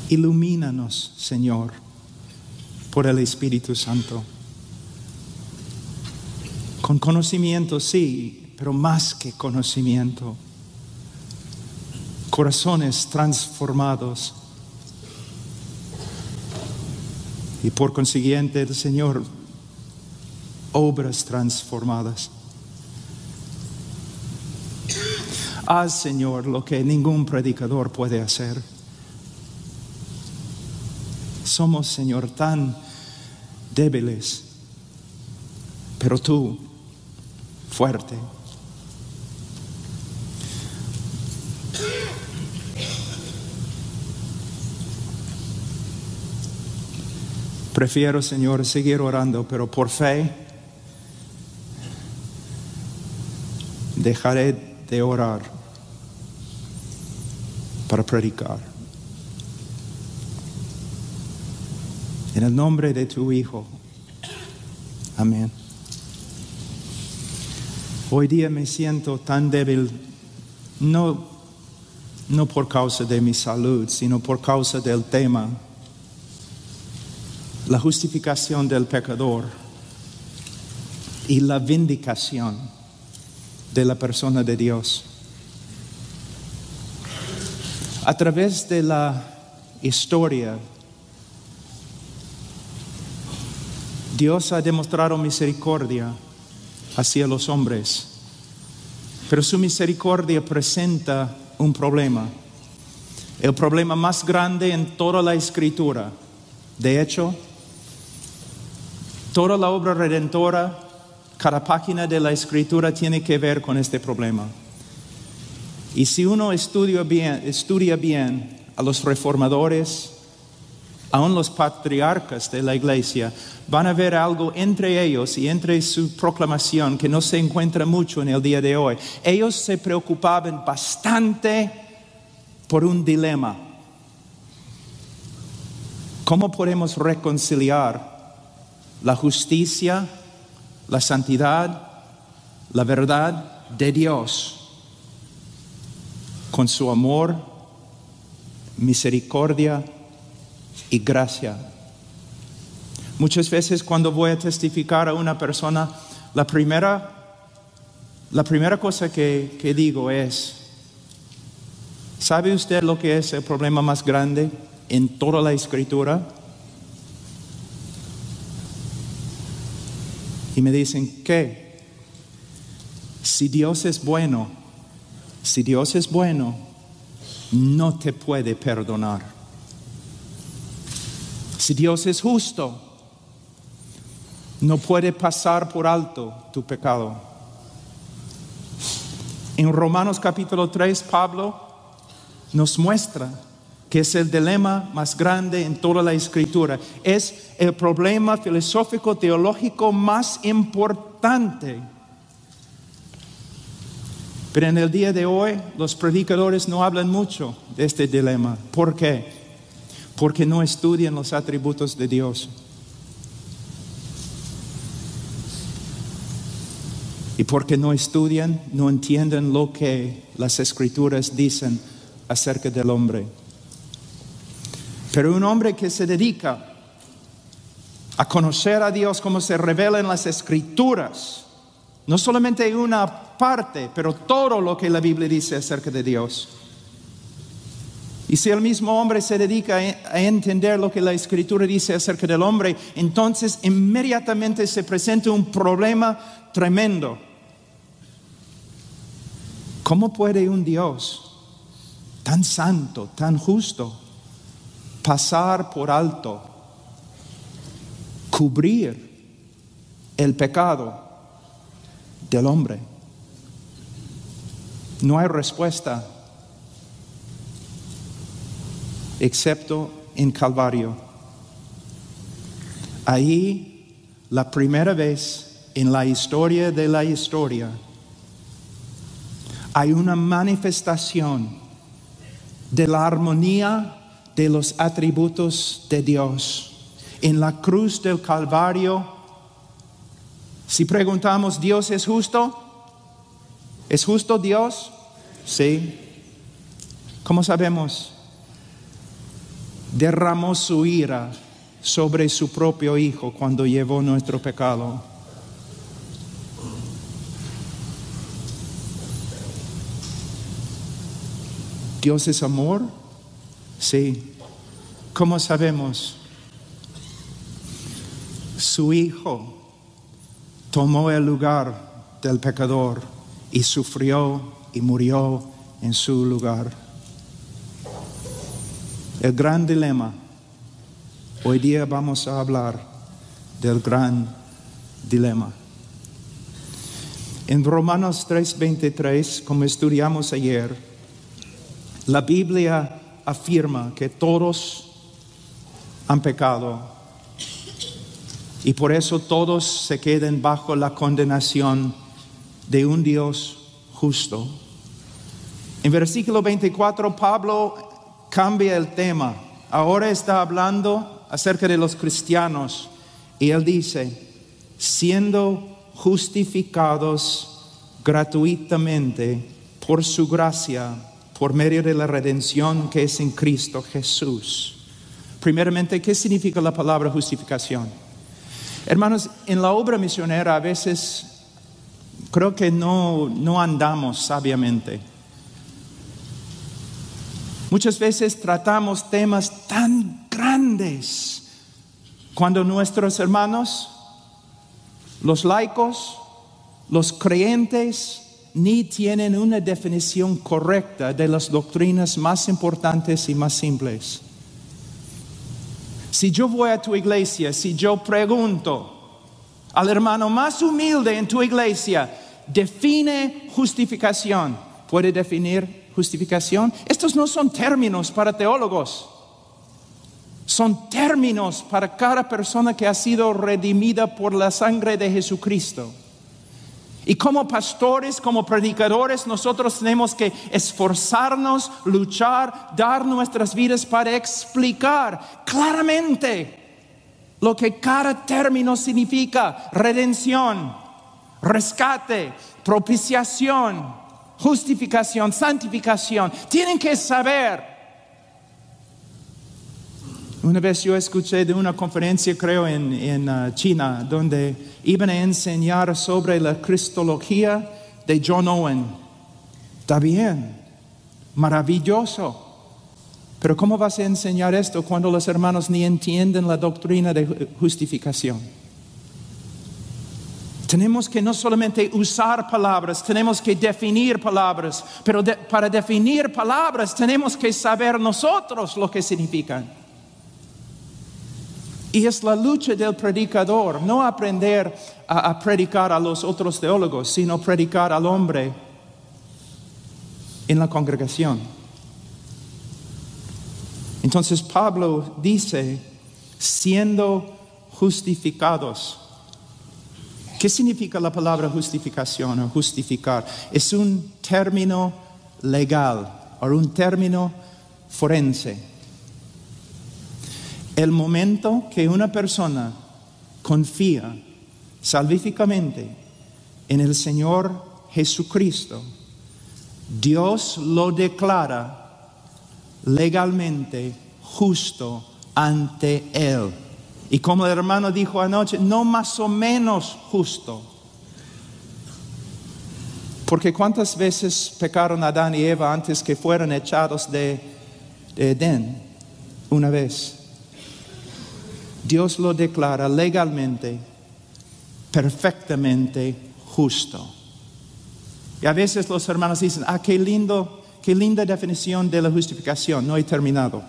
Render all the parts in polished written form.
Ilumínanos, Señor, por el Espíritu Santo. Con conocimiento, sí, pero más que conocimiento. Corazones transformados. Y por consiguiente, el Señor, obras transformadas. Haz, Señor, lo que ningún predicador puede hacer. Somos, Señor, tan débiles, pero tú, fuerte. Prefiero, Señor, seguir orando, pero por fe dejaré de orar para predicar. En el nombre de tu Hijo. Amén. Hoy día me siento tan débil, no por causa de mi salud, sino por causa del tema. La justificación del pecador y la vindicación de la persona de Dios. A través de la historia, Dios ha demostrado misericordia hacia los hombres, pero su misericordia presenta un problema, el problema más grande en toda la Escritura. De hecho, toda la obra redentora, cada página de la Escritura tiene que ver con este problema. Y si uno estudia bien a los reformadores, aún los patriarcas de la iglesia, van a ver algo entre ellos y entre su proclamación que no se encuentra mucho en el día de hoy. Ellos se preocupaban bastante por un dilema. ¿Cómo podemos reconciliar la justicia, la santidad, la verdad de Dios con su amor, misericordia y gracia? Muchas veces cuando voy a testificar a una persona, la primera cosa que digo es: ¿sabe usted lo que es el problema más grande en toda la Escritura? Y me dicen, ¿qué? Si Dios es bueno, no te puede perdonar. Si Dios es justo, no puede pasar por alto tu pecado. En Romanos capítulo 3, Pablo nos muestra que es el dilema más grande en toda la Escritura. Es el problema filosófico teológico más importante. Pero en el día de hoy los predicadores no hablan mucho de este dilema. ¿Por qué? Porque no estudian los atributos de Dios. Y porque no estudian, no entienden lo que las Escrituras dicen acerca del hombre. Pero un hombre que se dedica a conocer a Dios como se revela en las Escrituras, no solamente una parte, pero todo lo que la Biblia dice acerca de Dios. Y si el mismo hombre se dedica a entender lo que la Escritura dice acerca del hombre, entonces inmediatamente se presenta un problema tremendo. ¿Cómo puede un Dios tan santo, tan justo, pasar por alto, cubrir el pecado del hombre? No hay respuesta excepto en Calvario. Ahí, la primera vez en la historia de la historia, hay una manifestación de la armonía de los atributos de Dios. En la cruz del Calvario, si preguntamos, ¿Dios es justo? ¿Es justo Dios? Sí. ¿Cómo sabemos? derramó su ira sobre su propio Hijo cuando llevó nuestro pecado. ¿Dios es amor? Sí. ¿Cómo sabemos? Su Hijo tomó el lugar del pecador y sufrió y murió en su lugar. El gran dilema. Hoy día vamos a hablar del gran dilema. En Romanos 3:23, como estudiamos ayer, la Biblia afirma que todos han pecado y por eso todos se quedan bajo la condenación de un Dios justo. En versículo 24, Pablo cambia el tema. Ahora está hablando acerca de los cristianos y él dice, siendo justificados gratuitamente por su gracia, por medio de la redención que es en Cristo Jesús. Primeramente, ¿qué significa la palabra justificación? Hermanos, en la obra misionera a veces creo que no andamos sabiamente. Muchas veces tratamos temas tan grandes cuando nuestros hermanos, los laicos, los creyentes, ni tienen una definición correcta de las doctrinas más importantes y más simples. Si yo voy a tu iglesia, si yo pregunto al hermano más humilde en tu iglesia, define justificación, ¿puede definir justificación? Estos no son términos para teólogos. Son términos para cada persona que ha sido redimida por la sangre de Jesucristo. Y como pastores, como predicadores, nosotros tenemos que esforzarnos, luchar, dar nuestras vidas para explicar claramente lo que cada término significa: redención, rescate, propiciación, justificación, santificación. Tienen que saber. Una vez yo escuché de una conferencia, creo en China, donde iban a enseñar sobre la cristología de John Owen. Está bien, maravilloso. Pero ¿cómo vas a enseñar esto cuando los hermanos ni entienden la doctrina de justificación? Tenemos que no solamente usar palabras, tenemos que definir palabras. Pero para definir palabras tenemos que saber nosotros lo que significan. Y es la lucha del predicador, no aprender a predicar a los otros teólogos, sino predicar al hombre en la congregación. Entonces Pablo dice, siendo justificados. ¿Qué significa la palabra justificación o justificar? Es un término legal o un término forense. El momento que una persona confía salvíficamente en el Señor Jesucristo, Dios lo declara legalmente justo ante Él. Y como el hermano dijo anoche, no más o menos justo. Porque ¿cuántas veces pecaron Adán y Eva antes que fueran echados de Edén? Una vez. Dios lo declara legalmente, perfectamente justo. Y a veces los hermanos dicen, qué linda definición de la justificación. No he terminado.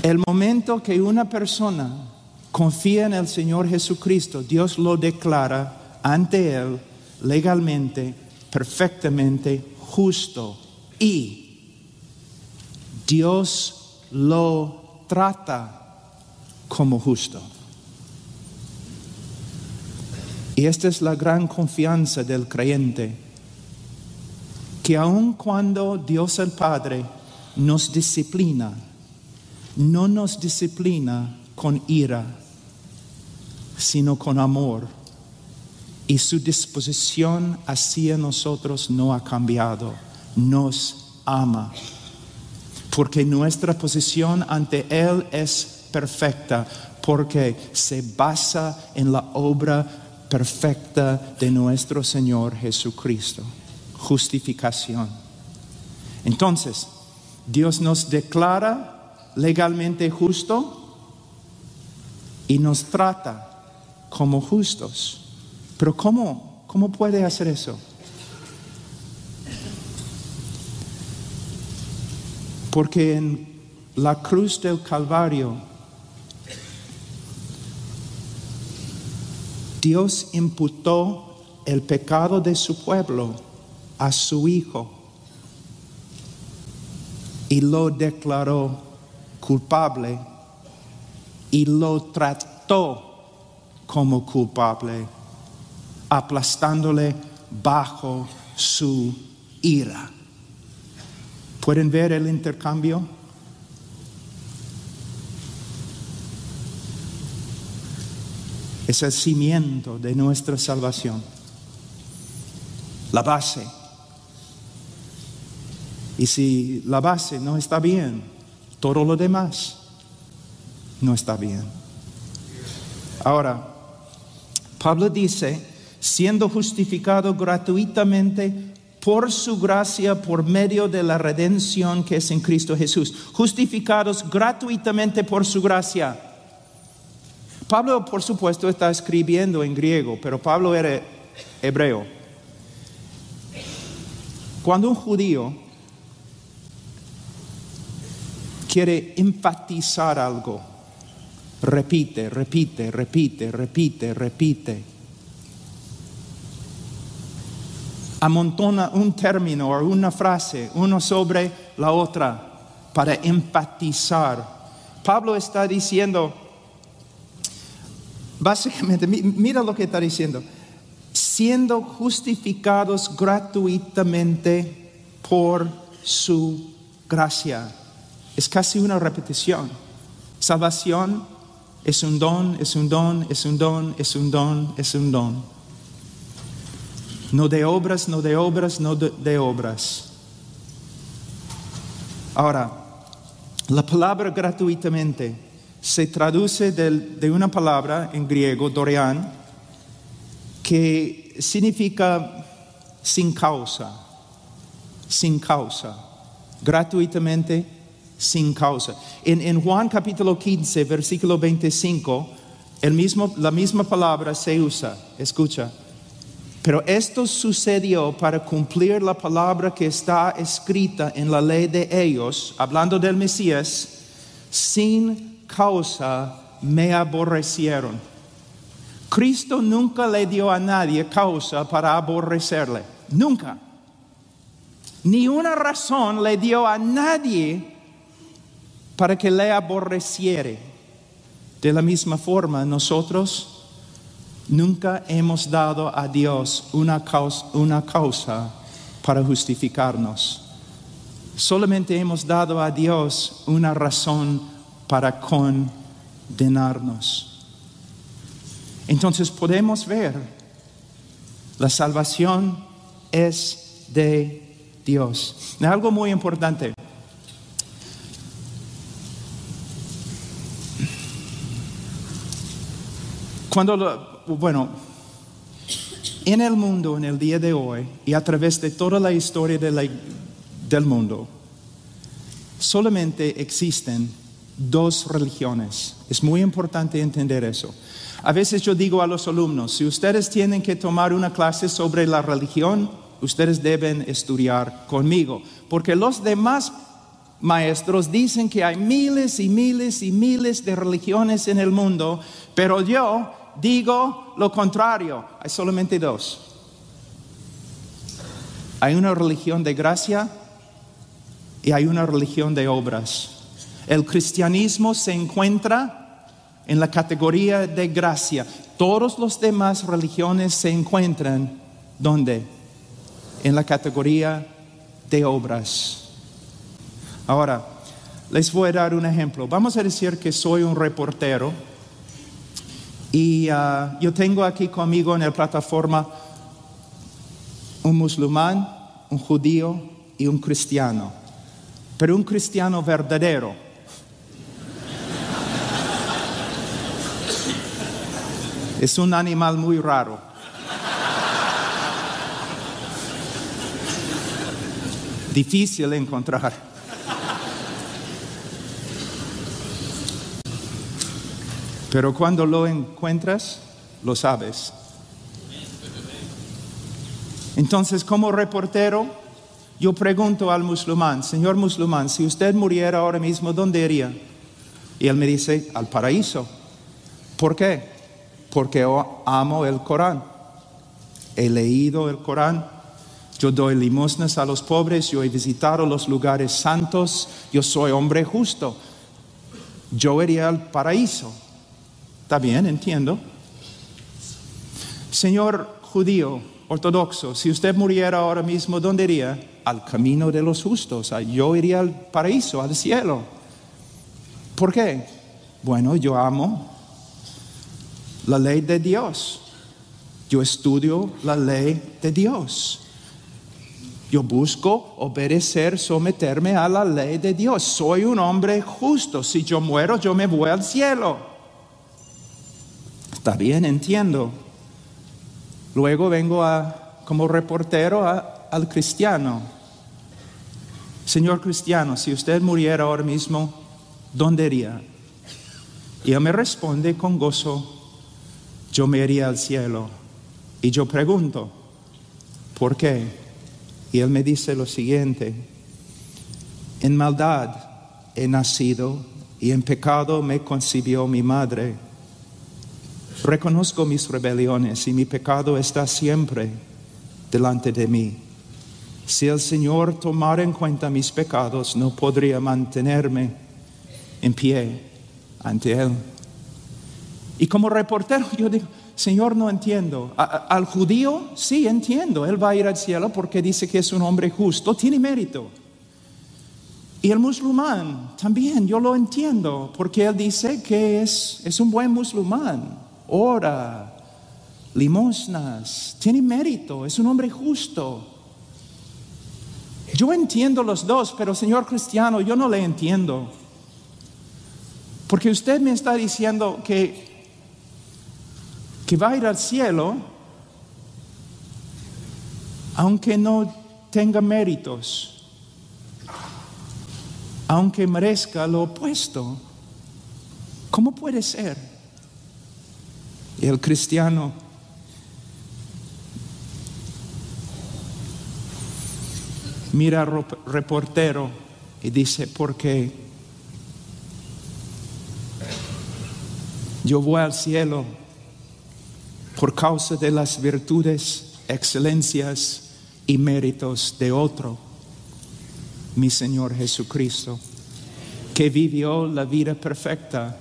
El momento que una persona confía en el Señor Jesucristo, Dios lo declara ante Él legalmente, perfectamente justo. Y Dios lo trata como justo. Y esta es la gran confianza del creyente, que aun cuando Dios el Padre nos disciplina, no nos disciplina con ira, sino con amor. Y su disposición hacia nosotros no ha cambiado. Nos ama. Porque nuestra posición ante Él es perfecta, porque se basa en la obra perfecta de nuestro Señor Jesucristo. Justificación. Entonces, Dios nos declara legalmente justo y nos trata como justos. Pero ¿cómo puede hacer eso? Porque en la cruz del Calvario, Dios imputó el pecado de su pueblo a su Hijo y lo declaró culpable y lo trató como culpable, aplastándole bajo su ira. ¿Pueden ver el intercambio? Es el cimiento de nuestra salvación, la base. Y si la base no está bien, todo lo demás no está bien. Ahora, Pablo dice, siendo justificado gratuitamente por su gracia, por medio de la redención que es en Cristo Jesús. Justificados gratuitamente por su gracia. Pablo, por supuesto, está escribiendo en griego, pero Pablo era hebreo. Cuando un judío quiere enfatizar algo, repite. Amontona un término o una frase, uno sobre la otra, para enfatizar. Pablo está diciendo, básicamente, mira lo que está diciendo, siendo justificados gratuitamente por su gracia. Es casi una repetición. Salvación es un don, es un don, es un don, es un don, es un don. No de obras, no de obras, no de obras. Ahora, la palabra gratuitamente se traduce de una palabra en griego, dorean, que significa sin causa. Sin causa. Gratuitamente, sin causa. En Juan capítulo 15, versículo 25, la misma palabra se usa. Escucha. Pero esto sucedió para cumplir la palabra que está escrita en la ley de ellos, hablando del Mesías, sin causa me aborrecieron. Cristo nunca le dio a nadie causa para aborrecerle, nunca. Ni una razón le dio a nadie para que le aborreciere. De la misma forma, nosotros nunca hemos dado a Dios una causa para justificarnos. Solamente hemos dado a Dios una razón para condenarnos. Entonces podemos ver, la salvación es de Dios. Algo muy importante. En el mundo, en el día de hoy, y a través de toda la historia del mundo, solamente existen dos religiones. Es muy importante entender eso. A veces yo digo a los alumnos, si ustedes tienen que tomar una clase sobre la religión, ustedes deben estudiar conmigo, porque los demás maestros dicen que hay miles y miles y miles de religiones en el mundo, pero yo digo lo contrario, hay solamente dos. Hay una religión de gracia y hay una religión de obras. El cristianismo se encuentra en la categoría de gracia. Todas las demás religiones se encuentran, ¿dónde? En la categoría de obras. Ahora, les voy a dar un ejemplo. Vamos a decir que soy un reportero y yo tengo aquí conmigo en la plataforma un musulmán, un judío y un cristiano. Pero un cristiano verdadero es un animal muy raro. Difícil de encontrar. Pero cuando lo encuentras, lo sabes. Entonces, como reportero, yo pregunto al musulmán: señor musulmán, si usted muriera ahora mismo, ¿dónde iría? Y él me dice: al paraíso. ¿Por qué? Porque yo amo el Corán. He leído el Corán. Yo doy limosnas a los pobres. Yo he visitado los lugares santos. Yo soy hombre justo. Yo iría al paraíso. Está bien, entiendo. Señor judío ortodoxo, si usted muriera ahora mismo, ¿dónde iría? Al camino de los justos. Yo iría al paraíso, al cielo. ¿Por qué? Bueno, yo amo la ley de Dios. Yo estudio la ley de Dios. Yo busco obedecer, someterme a la ley de Dios. Soy un hombre justo. Si yo muero, yo me voy al cielo. Está bien, entiendo. Luego vengo como reportero al cristiano. Señor cristiano, si usted muriera ahora mismo, ¿dónde iría? Y él me responde con gozo: yo me iría al cielo. Y yo pregunto: ¿por qué? Y él me dice lo siguiente: en maldad he nacido y en pecado me concibió mi madre. Reconozco mis rebeliones y mi pecado está siempre delante de mí. Si el Señor tomara en cuenta mis pecados, no podría mantenerme en pie ante Él. Y como reportero yo digo: Señor, no entiendo. Al judío sí entiendo, él va a ir al cielo porque dice que es un hombre justo, tiene mérito. Y el musulmán también, yo lo entiendo, porque él dice que es un buen musulmán, ora, limosnas, tiene mérito, es un hombre justo. Yo entiendo los dos, pero señor cristiano, yo no le entiendo. Porque usted me está diciendo que va a ir al cielo aunque no tenga méritos, aunque merezca lo opuesto. ¿Cómo puede ser? Y el cristiano mira al reportero y dice: porque yo voy al cielo por causa de las virtudes, excelencias y méritos de otro, mi Señor Jesucristo, que vivió la vida perfecta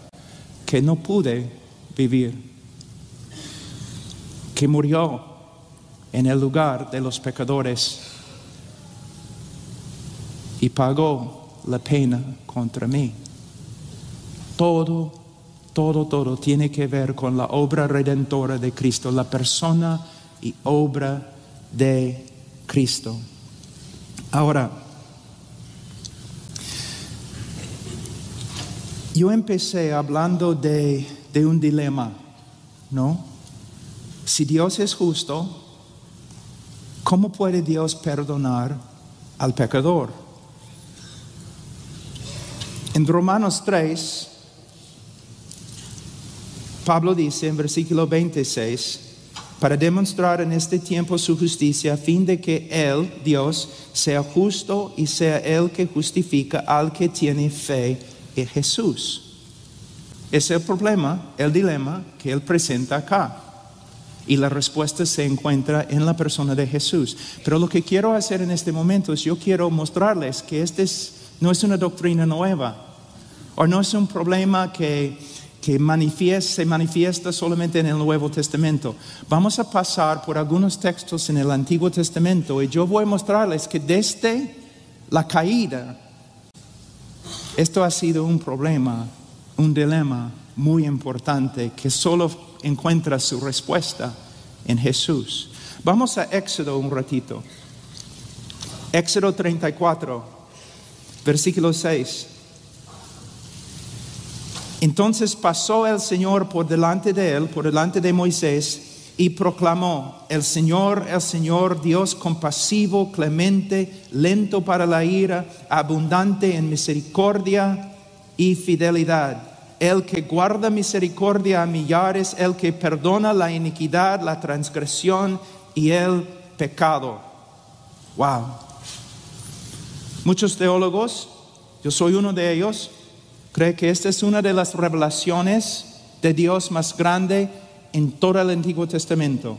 que no pude vivir, que murió en el lugar de los pecadores y pagó la pena contra mí. Todo tiene que ver con la obra redentora de Cristo, la persona y obra de Cristo. Ahora, yo empecé hablando de un dilema, ¿no? Si Dios es justo, ¿cómo puede Dios perdonar al pecador? En Romanos 3, Pablo dice en versículo 26: para demostrar en este tiempo su justicia, a fin de que Él, Dios, sea justo y sea Él que justifica al que tiene fe en Jesús. Ese es el problema, el dilema que Él presenta acá. Y la respuesta se encuentra en la persona de Jesús. Pero lo que quiero hacer en este momento es: yo quiero mostrarles que no es una doctrina nueva, o no es un problema que se manifiesta solamente en el Nuevo Testamento. Vamos a pasar por algunos textos en el Antiguo Testamento y yo voy a mostrarles que desde la caída esto ha sido un problema, un dilema muy importante que solo encuentra su respuesta en Jesús. Vamos a Éxodo un ratito. Éxodo 34, Versículo 6. Entonces pasó el Señor por delante de él, por delante de Moisés, y proclamó: el Señor, Dios compasivo, clemente, lento para la ira, abundante en misericordia y fidelidad. El que guarda misericordia a millares, el que perdona la iniquidad, la transgresión y el pecado. Wow. Muchos teólogos, yo soy uno de ellos, creen que esta es una de las revelaciones de Dios más grande en todo el Antiguo Testamento.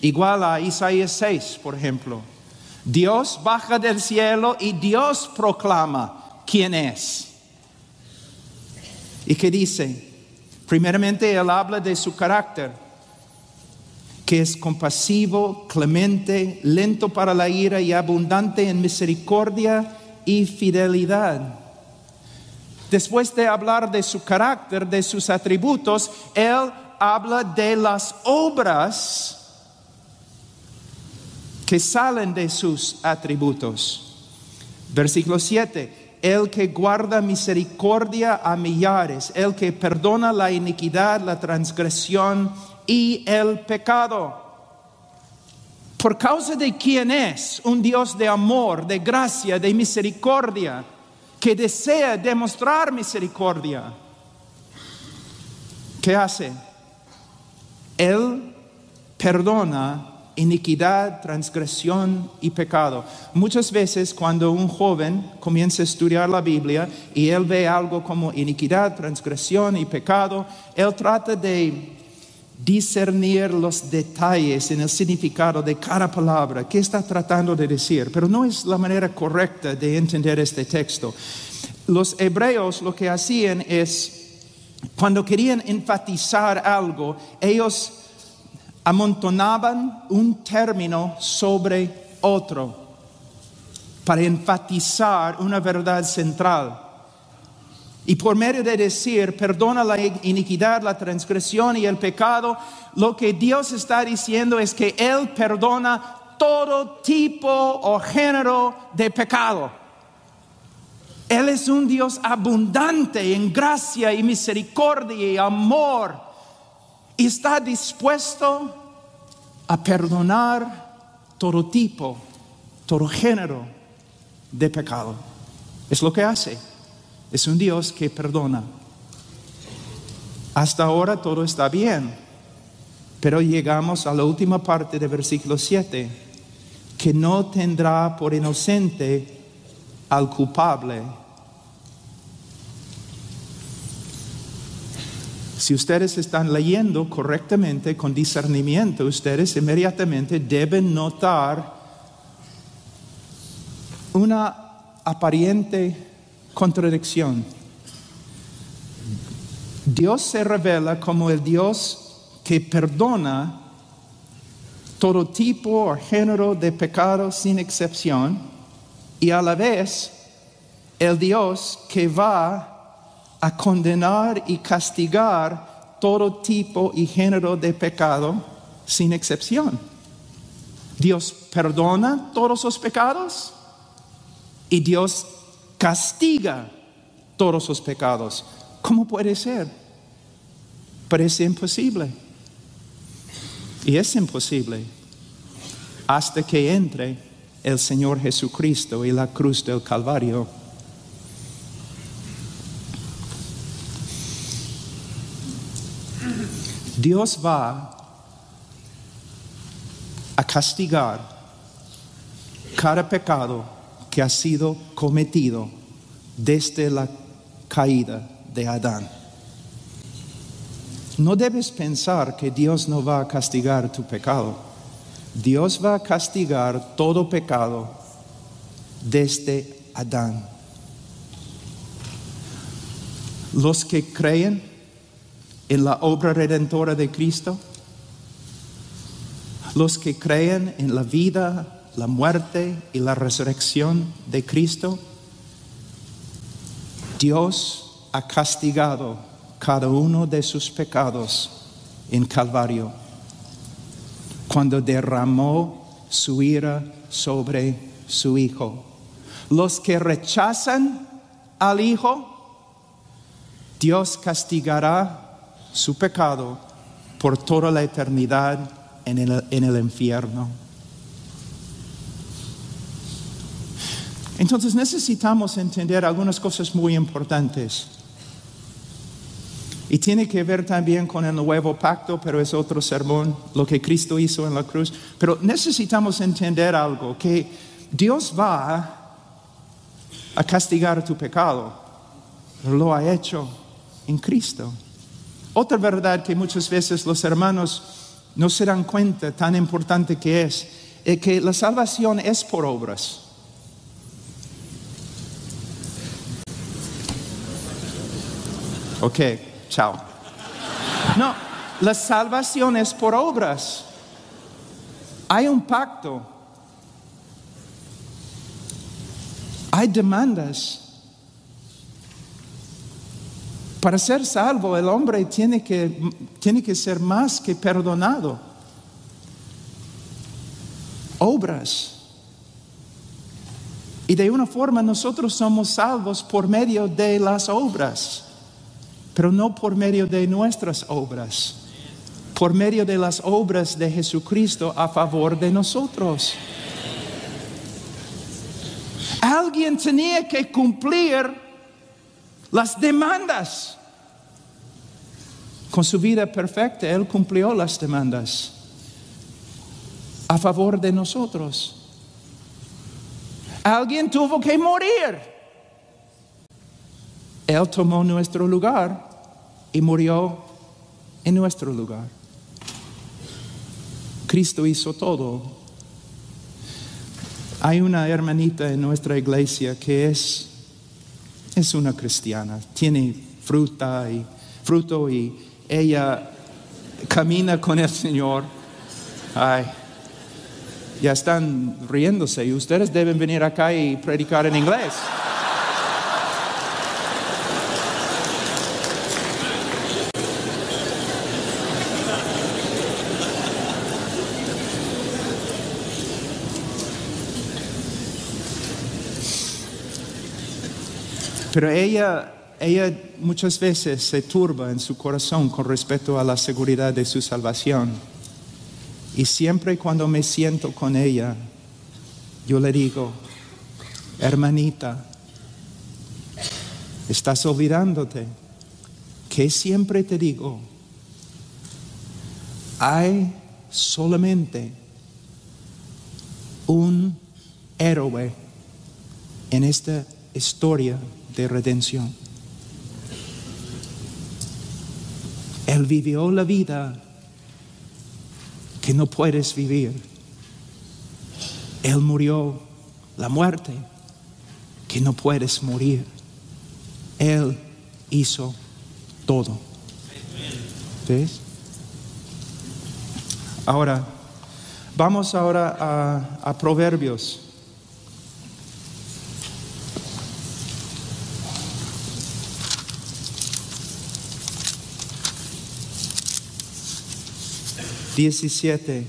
Igual a Isaías 6, por ejemplo. Dios baja del cielo y Dios proclama quién es. ¿Y qué dice? Primeramente, Él habla de su carácter, que es compasivo, clemente, lento para la ira y abundante en misericordia y fidelidad. Después de hablar de su carácter, de sus atributos, Él habla de las obras que salen de sus atributos. Versículo 7. El que guarda misericordia a millares, el que perdona la iniquidad, la transgresión y el pecado. Por causa de quién es, un Dios de amor, de gracia, de misericordia, que desea demostrar misericordia. ¿Qué hace? Él perdona iniquidad, transgresión y pecado. Muchas veces cuando un joven comienza a estudiar la Biblia y él ve algo como iniquidad, transgresión y pecado, él trata de discernir los detalles en el significado de cada palabra. ¿Qué está tratando de decir? Pero no es la manera correcta de entender este texto. Los hebreos lo que hacían es, cuando querían enfatizar algo, ellos amontonaban un término sobre otro para enfatizar una verdad central. Y por medio de decir, perdona la iniquidad, la transgresión y el pecado, lo que Dios está diciendo es que Él perdona todo tipo o género de pecado. Él es un Dios abundante en gracia y misericordia y amor. Y está dispuesto a perdonar todo tipo, todo género de pecado. Es lo que hace. Es un Dios que perdona. Hasta ahora todo está bien. Pero llegamos a la última parte del versículo 7. Que no tendrá por inocente al culpable. Si ustedes están leyendo correctamente, con discernimiento, ustedes inmediatamente deben notar una aparente contradicción. Dios se revela como el Dios que perdona todo tipo o género de pecado sin excepción, y a la vez el Dios que va a condenar y castigar todo tipo y género de pecado sin excepción. Dios perdona todos los pecados y Dios castiga todos los pecados. ¿Cómo puede ser? Parece imposible. Y es imposible hasta que entre el Señor Jesucristo y la cruz del Calvario. Dios va a castigar cada pecado que ha sido cometido desde la caída de Adán. No debes pensar que Dios no va a castigar tu pecado. Dios va a castigar todo pecado desde Adán. Los que creen en la obra redentora de Cristo, los que creen en la vida, la muerte y la resurrección de Cristo, Dios ha castigado cada uno de sus pecados en Calvario, cuando derramó su ira sobre su Hijo. los que rechazan al Hijo, Dios castigará su pecado por toda la eternidad en el infierno. Entonces necesitamos entender algunas cosas muy importantes. Y tiene que ver también con el nuevo pacto, pero es otro sermón, lo que Cristo hizo en la cruz. Pero necesitamos entender algo, que Dios va a castigar tu pecado, pero lo ha hecho en Cristo. Otra verdad que muchas veces los hermanos no se dan cuenta, tan importante que es que la salvación es por obras. Ok, chao. No, la salvación es por obras. Hay un pacto. Hay demandas. Para ser salvo, el hombre tiene que ser más que perdonado. Obras. Y de una forma nosotros somos salvos por medio de las obras, pero no por medio de nuestras obras, por medio de las obras de Jesucristo a favor de nosotros. Alguien tenía que cumplir las demandas. Con su vida perfecta, Él cumplió las demandas a favor de nosotros. Alguien tuvo que morir. Él tomó nuestro lugar y murió en nuestro lugar. Cristo hizo todo. Hay una hermanita en nuestra iglesia que es una cristiana, tiene fruto y ella camina con el Señor. Ay, ya están riéndose y ustedes deben venir acá y predicar en inglés. Pero ella muchas veces se turba en su corazón con respecto a la seguridad de su salvación. Y siempre cuando me siento con ella, yo le digo, hermanita, estás olvidándote que siempre te digo, hay solamente un héroe en esta historia de redención. Él vivió la vida que no puedes vivir. Él murió la muerte que no puedes morir. Él hizo todo. ¿Ves? Ahora, vamos ahora a Proverbios. ...17...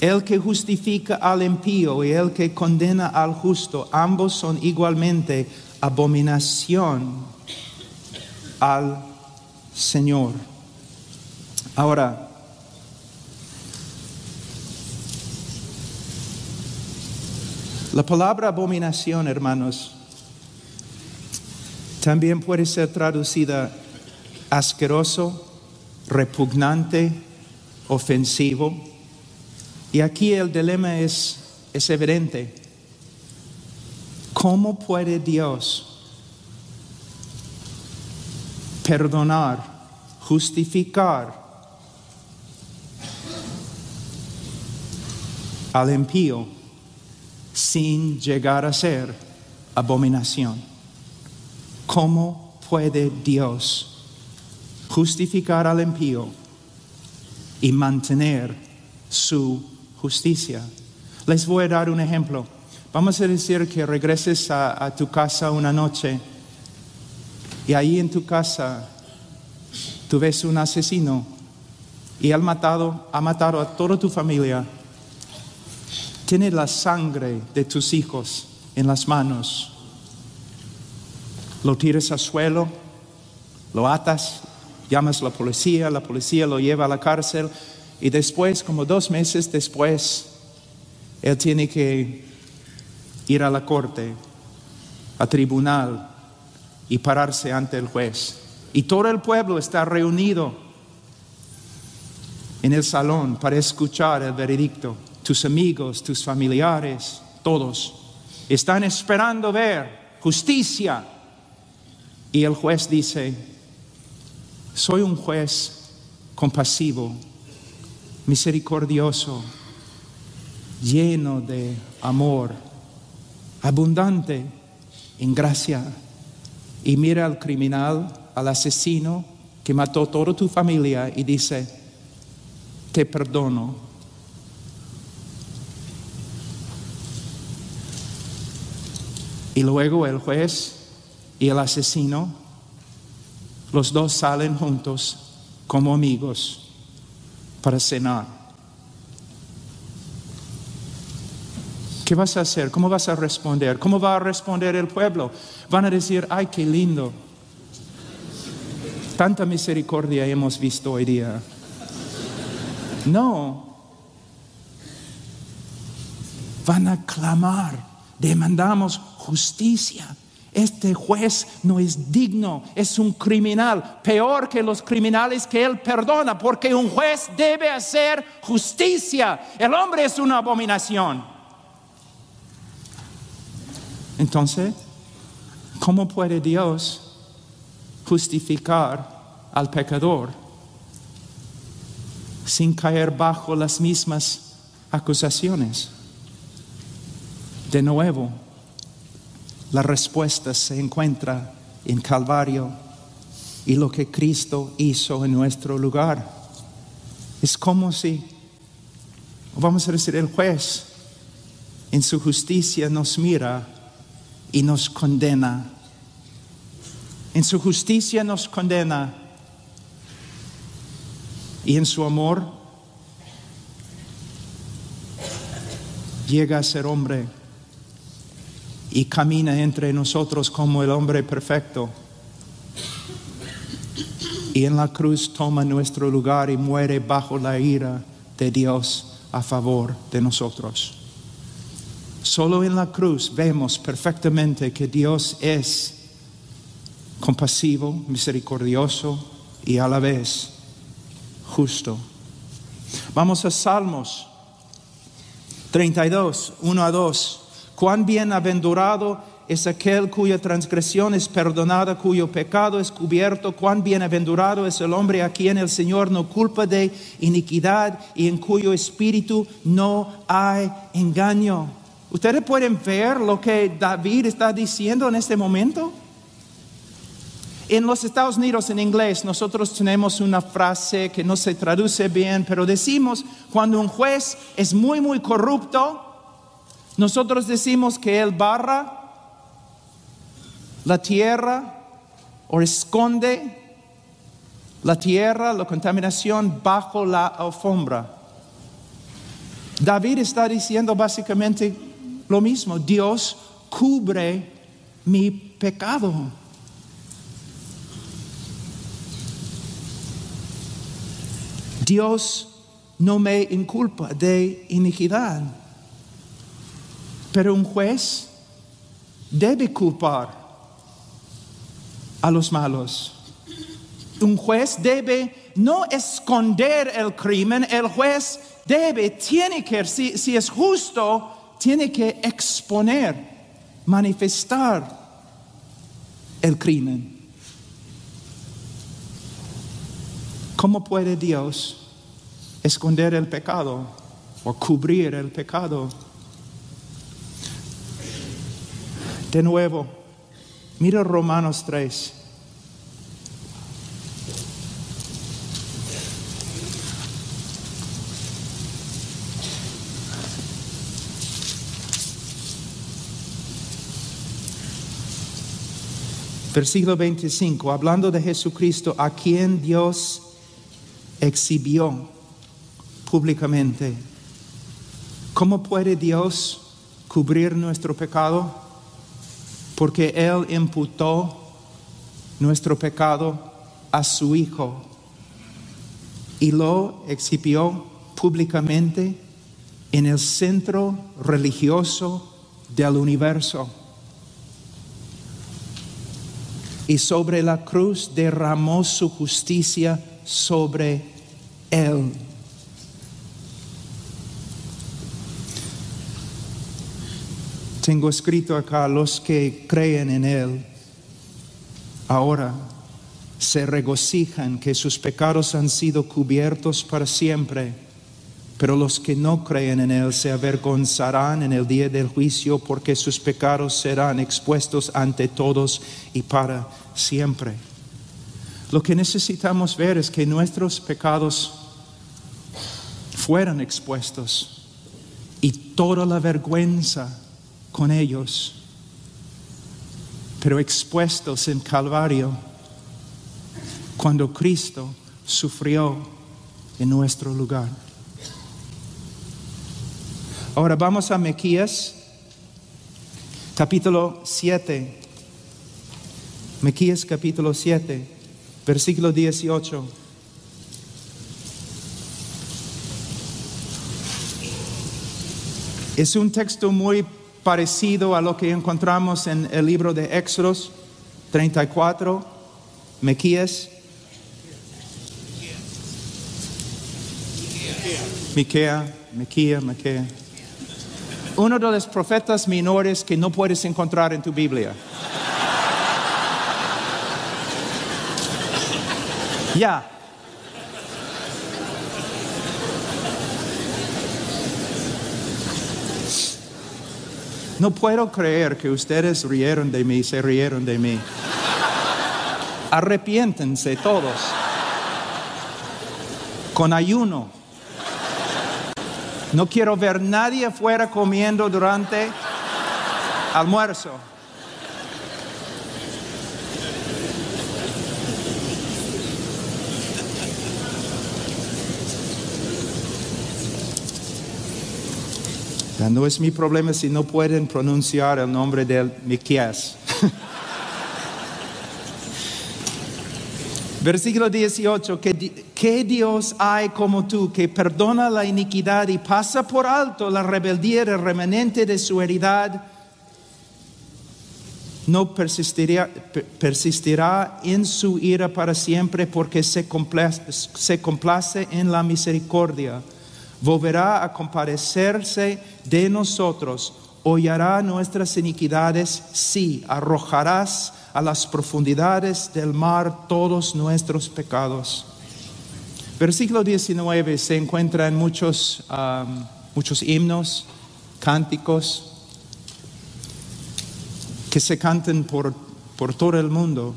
El que justifica al impío y el que condena al justo, ambos son igualmente abominación al Señor. Ahora, la palabra abominación, hermanos, también puede ser traducida asqueroso, repugnante, ofensivo. Y aquí el dilema es evidente. ¿Cómo puede Dios perdonar, justificar al impío sin llegar a ser abominación? ¿Cómo puede Dios justificar al impío y mantener su justicia? Les voy a dar un ejemplo. Vamos a decir que regreses a tu casa una noche y ahí en tu casa tú ves un asesino y ha matado a toda tu familia. Tiene la sangre de tus hijos en las manos. Lo tiras al suelo, lo atas, llamas a la policía lo lleva a la cárcel y después, como 2 meses después, él tiene que ir a la corte, a tribunal y pararse ante el juez. Y todo el pueblo está reunido en el salón para escuchar el veredicto. Tus amigos, tus familiares, todos están esperando ver justicia. Y el juez dice: soy un juez compasivo, misericordioso, lleno de amor, abundante en gracia. Y mira al criminal, al asesino que mató toda tu familia y dice: te perdono. Y luego el juez y el asesino, los dos salen juntos como amigos para cenar. ¿Qué vas a hacer? ¿Cómo vas a responder? ¿Cómo va a responder el pueblo? Van a decir: ay, qué lindo. Tanta misericordia hemos visto hoy día. No. Van a clamar: demandamos justicia. Este juez no es digno, es un criminal, peor que los criminales que él perdona, porque un juez debe hacer justicia. El hombre es una abominación. Entonces, ¿cómo puede Dios justificar al pecador sin caer bajo las mismas acusaciones? De nuevo, la respuesta se encuentra en Calvario y lo que Cristo hizo en nuestro lugar. Es como si, vamos a decir, el juez en su justicia nos mira y nos condena. En su justicia nos condena y en su amor llega a ser hombre y camina entre nosotros como el hombre perfecto. Y en la cruz toma nuestro lugar y muere bajo la ira de Dios a favor de nosotros. Solo en la cruz vemos perfectamente que Dios es compasivo, misericordioso y a la vez justo. Vamos a Salmos 32, 1-2. Cuán bienaventurado es aquel cuya transgresión es perdonada, cuyo pecado es cubierto. Cuán bienaventurado es el hombre a quien el Señor no culpa de iniquidad y en cuyo espíritu no hay engaño. ¿Ustedes pueden ver lo que David está diciendo en este momento? En los Estados Unidos, en inglés, nosotros tenemos una frase que no se traduce bien, pero decimos: cuando un juez es muy, muy corrupto, nosotros decimos que él barra la tierra o esconde la tierra, la contaminación bajo la alfombra. David está diciendo básicamente lo mismo: Dios cubre mi pecado. Dios no me inculpa de iniquidad. Pero un juez debe culpar a los malos. Un juez debe no esconder el crimen. El juez tiene que, si es justo, tiene que exponer, manifestar el crimen. ¿Cómo puede Dios esconder el pecado o cubrir el pecado? De nuevo, mira Romanos 3. Versículo 25, hablando de Jesucristo, a quien Dios exhibió públicamente. ¿Cómo puede Dios cubrir nuestro pecado? Porque Él imputó nuestro pecado a su Hijo y lo exhibió públicamente en el centro religioso del universo. Y sobre la cruz derramó su justicia sobre Él. Tengo escrito acá: los que creen en Él ahora se regocijan que sus pecados han sido cubiertos para siempre, pero los que no creen en Él se avergonzarán en el día del juicio, porque sus pecados serán expuestos ante todos y para siempre. Lo que necesitamos ver es que nuestros pecados fueran expuestos y toda la vergüenza con ellos, pero expuestos en Calvario cuando Cristo sufrió en nuestro lugar. Ahora vamos a Miqueas, capítulo 7. Miqueas capítulo 7, versículo 18. Es un texto muy parecido a lo que encontramos en el libro de Éxodos 34, Miqueas. Miquea. Uno de los profetas menores que no puedes encontrar en tu Biblia. Ya. No puedo creer que ustedes se rieron de mí. Arrepiéntense todos. Con ayuno. No quiero ver nadie afuera comiendo durante almuerzo. Ya no es mi problema si no pueden pronunciar el nombre de Miqueas. Versículo 18, ¿qué Dios hay como tú, que perdona la iniquidad y pasa por alto la rebeldía del remanente de su heredad? No persistirá en su ira para siempre, porque se complace en la misericordia. Volverá a compadecerse de nosotros, hollará nuestras iniquidades, sí, arrojarás a las profundidades del mar todos nuestros pecados. Versículo 19 se encuentra en muchos himnos, cánticos que se cantan por todo el mundo.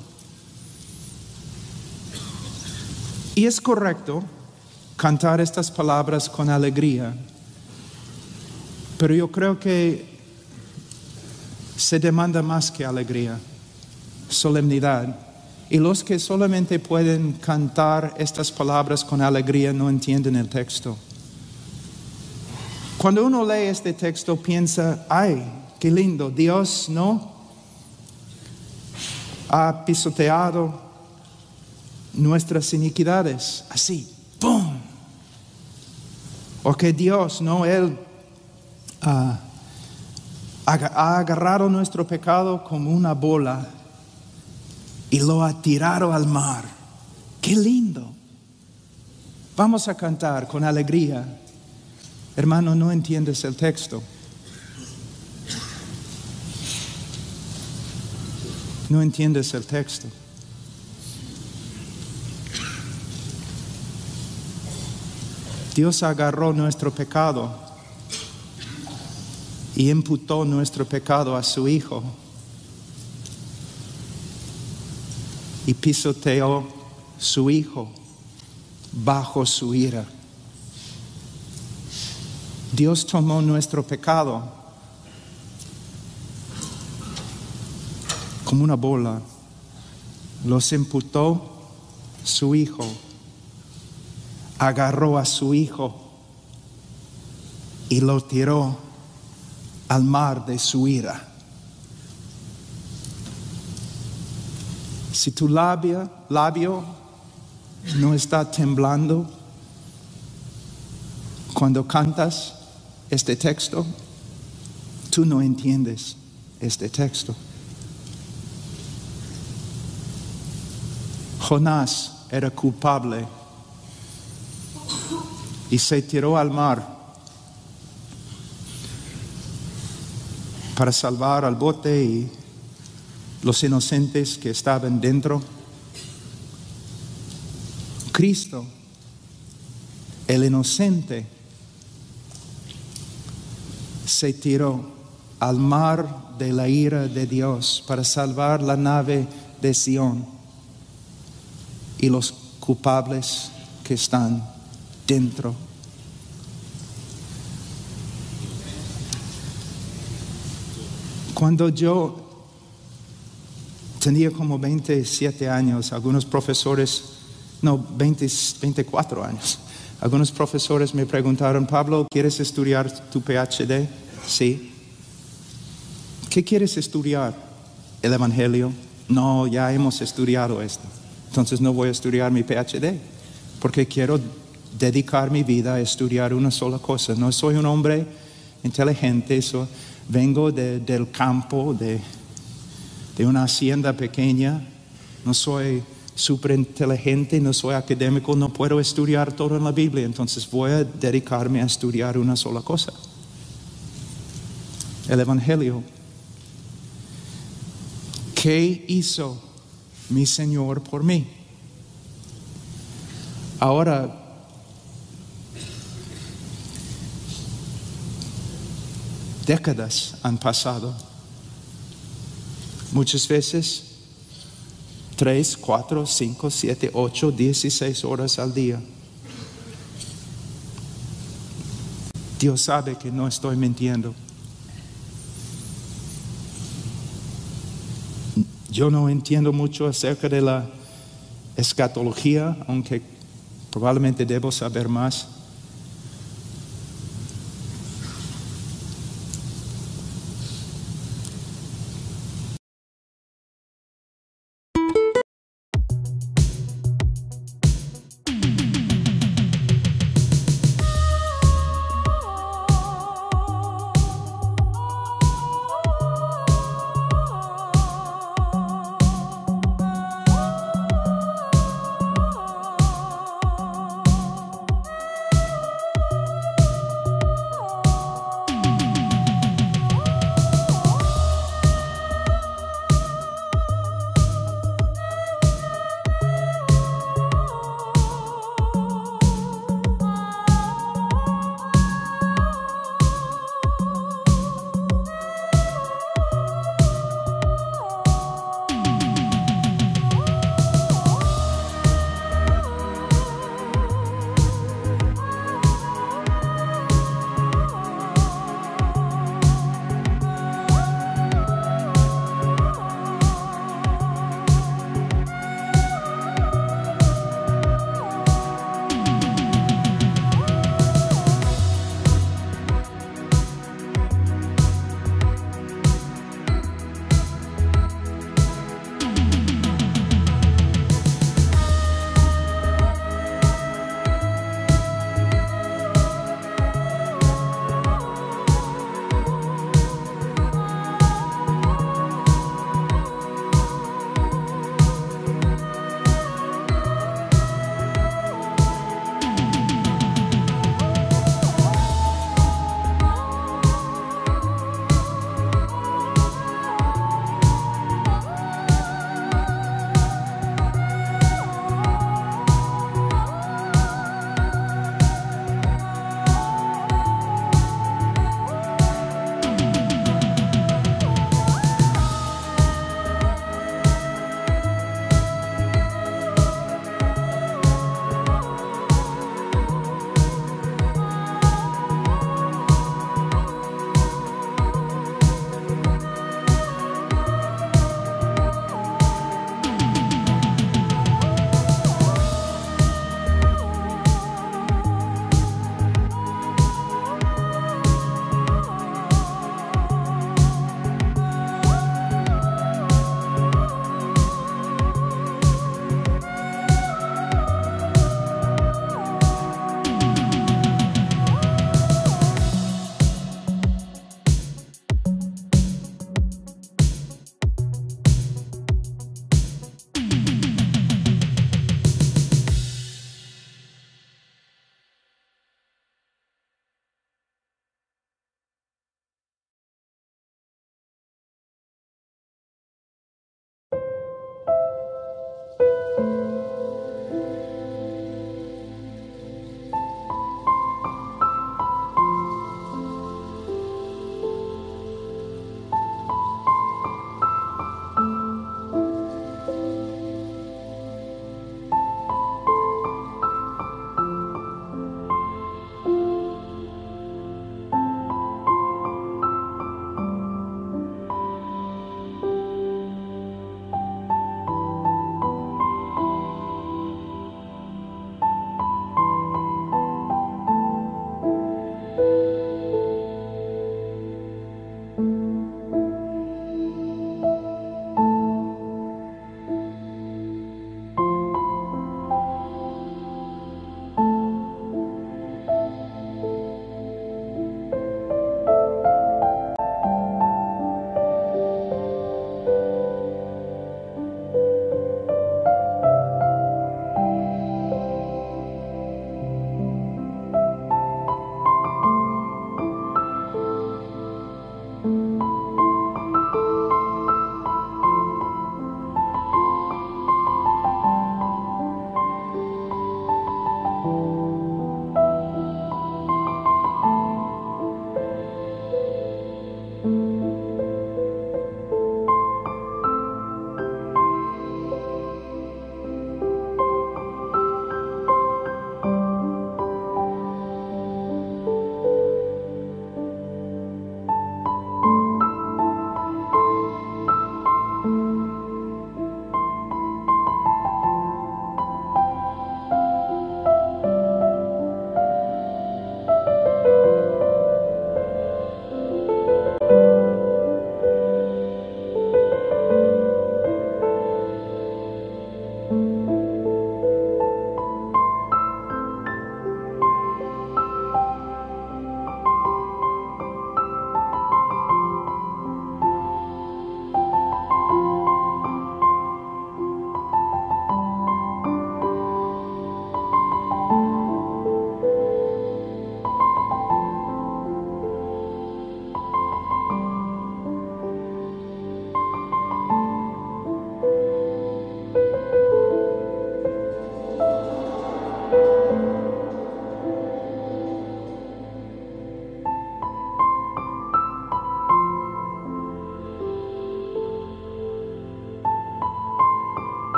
Y es correcto cantar estas palabras con alegría, pero yo creo que se demanda más que alegría, solemnidad. Y los que solamente pueden cantar estas palabras con alegría no entienden el texto. Cuando uno lee este texto piensa, ay, qué lindo, Dios no ha pisoteado nuestras iniquidades, así, ¡pum! O que Dios, no, Él ha agarrado nuestro pecado como una bola y lo ha tirado al mar. ¡Qué lindo! Vamos a cantar con alegría. Hermano, no entiendes el texto. No entiendes el texto. Dios agarró nuestro pecado y imputó nuestro pecado a su Hijo y pisoteó su Hijo bajo su ira. Dios tomó nuestro pecado como una bola los imputó su hijo, agarró a su hijo y lo tiró al mar de su ira. Si tu labio no está temblando cuando cantas este texto, tú no entiendes este texto. Jonás era culpable y se tiró al mar para salvar al bote y los inocentes que estaban dentro. Cristo, el inocente, se tiró al mar de la ira de Dios para salvar la nave de Sión y los culpables que están dentro. Cuando yo tenía como 27 años, algunos profesores, 24 años, algunos profesores me preguntaron: Pablo, ¿quieres estudiar tu PhD? Sí. ¿Qué quieres estudiar? ¿El Evangelio? No, ya hemos estudiado esto. Entonces no voy a estudiar mi PhD, porque quiero dedicar mi vida a estudiar una sola cosa. No soy un hombre inteligente, vengo del campo, de una hacienda pequeña. No soy súper inteligente, no soy académico, no puedo estudiar todo en la Biblia. Entonces voy a dedicarme a estudiar una sola cosa: el Evangelio. ¿Qué hizo mi Señor por mí? Ahora, décadas han pasado. Muchas veces 3, 4, 5, 7, 8, 16 horas al día. Dios sabe que no estoy mintiendo. Yo no entiendo mucho acerca de la escatología, aunque probablemente debo saber más.